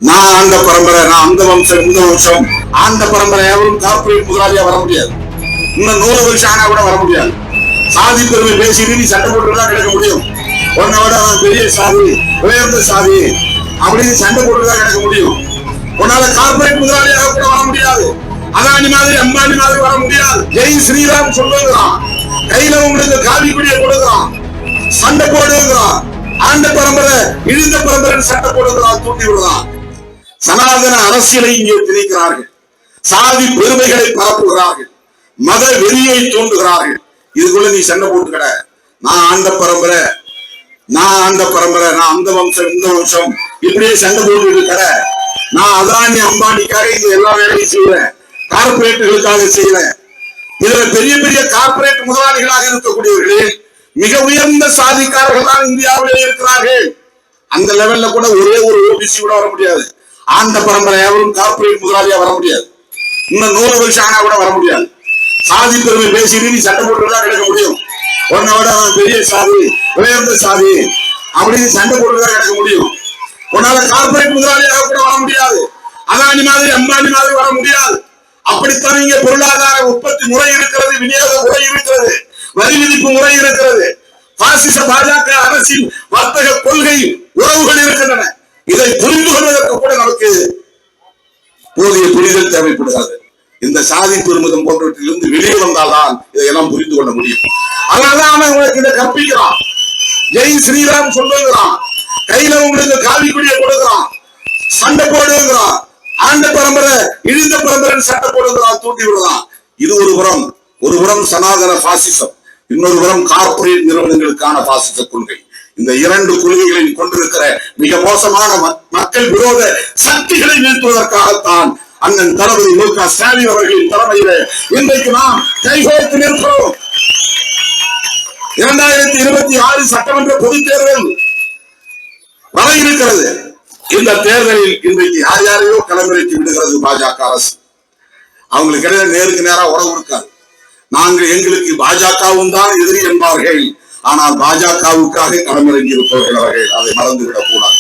நான் அந்த பரம்பரை, நான் அந்த வம்சம், இந்த வம்சம், அந்த பரம்பரை எவரும் கார்பரேட் முதலாளியா வர முடியாது. இன்னும் 100 வருஷம் ஆனா கூட வர முடியாது. சாதி பெருமை பேசிட்டு நீ சண்டை போட்டுதான் கிடைக்க முடியும். உன்னை விட பெரிய சாதி, உயர்ந்த சாதி அப்படின்னு சண்டை போட்டுதான் கிடைக்க முடியும். உன்னால கார்பரேட் முதலாளியாக கூட வர முடியாது. அதானி மாதிரி, அம்பானி மாதிரி வர முடியாது. ஜெய் ஸ்ரீராம் சொல்லுகிறான், கையில உங்களுக்கு காவி கொடியை கொடுக்கிறான், சண்டை போடுகிறான். ஆண்ட பரம்பரை இழிந்த பரம்பரை சண்டை போடுகிறான், தூண்டி விடுறான். சனாதன அரசியலை இங்கே திணிக்கிறார்கள், சாதி பெருமைகளை பரப்புகிறார்கள், மத வெறியை தூண்டுகிறார்கள். இதுக்குள்ள நீ சண்டை போட்டுக்கட. நான் ஆண்ட பரம்பரை, நான் அந்த பரம்பரை, நான் அந்த வம்சம், இந்த வம்சம், இப்படியே சண்டை போட்டு இருக்கிற. நான் அதானி அம்பானிக்காக இந்த எல்லா வேலையும் செய்யறேன், கார்பரேட்டுகளுக்காக செய்யறேன். இதுல பெரிய பெரிய கார்பரேட் முதலாளிகளாக இருக்கக்கூடியவர்களே மிக உயர்ந்த சாதிக்காரர்கள் தான் இந்தியாவிலே இருக்கிறார்கள். அந்த லெவல்ல கூட ஒரே ஒரு ஓபிசி கூட வர முடியாது. ஆண்ட பரம்பரை எவரும் கார்பரேட் முதலாளியா வர முடியாது. இன்னும் 100 வருஷம் ஆனா கூட வர முடியாது. சாதி பெருமை பேசிட்டு நீ சண்டை போட்டுதான் கிடைக்க முடியும். உன்னை விட பெரிய சாதி, உயர்ந்த சாதி அப்படின்னு சண்டை போட்டுதான் கிடைக்க முடியும். உன்னால கார்பரேட் முதலாளியாக கூட வர முடியாது. அதானி மாதிரி, அம்பானி மாதிரி வர முடியாது. அப்படித்தான் இங்க பொருளாதார உற்பத்தி முறை இருக்கிறது, விநியோக முறை இருக்கிறது, வரி விதிப்பு முறை இருக்கிறது. பாசிச பாஜக அரசின் வர்த்தக கொள்கை உறவுகள் இருக்கின்றன. இதை புரிந்து கொள்வதற்கு கூட நமக்கு போதிய புரிதல் தேவைப்படுகிறது. இந்த சாதி பெருமிதம் போன்றவற்றிலிருந்து வெளியே வந்தால்தான் இதையெல்லாம் புரிந்து கொள்ள முடியும். அதனாலதான் அவன் உங்களுக்கு இதை கற்பிக்கிறான். ஜெய் ஸ்ரீராம் சொல்லுகிறான், கையில உங்களுக்கு காவி கொடியை கொடுக்கிறான், சண்டை போடுகிறான். ஆண்ட பரம்பரை இழிந்த பரம்பரை சண்டை போடுகிறான், தூண்டி விடுறான். இது ஒரு புறம் சனாதன பாசிசம், இன்னொரு புறம் கார்பரேட் நிறுவனங்களுக்கான பாசிச கொள்கை. இந்த இரண்டு கொள்கைகளை கொண்டிருக்கிற மிக மோசமான மக்கள் விரோத சக்திகளை நிறுத்துவதற்காகத்தான் அண்ணன் தளபதி மு.க. ஸ்டாலின் அவர்களின் தலைமையில இன்றைக்கு நாம் கைகோர்த்து நிற்கிறோம். 2026 சட்டமன்ற பொதுத் தேர்தல் வர இருக்கிறது. இந்த தேர்தலில் இன்றைக்கு யார் யாரையோ களமிறக்கி விடுகிறது பாஜக அரசு. அவங்களுக்கு இடையே நேருக்கு நேரா உறவு இருக்காது. எங்களுக்கு பாஜகவும் தான் எதிரி என்பார்கள். ஆனால் பாஜகவுக்காக களமிறங்கி இருப்பவர்கள் அவர்கள், அதை மறந்துவிடக் கூடாது.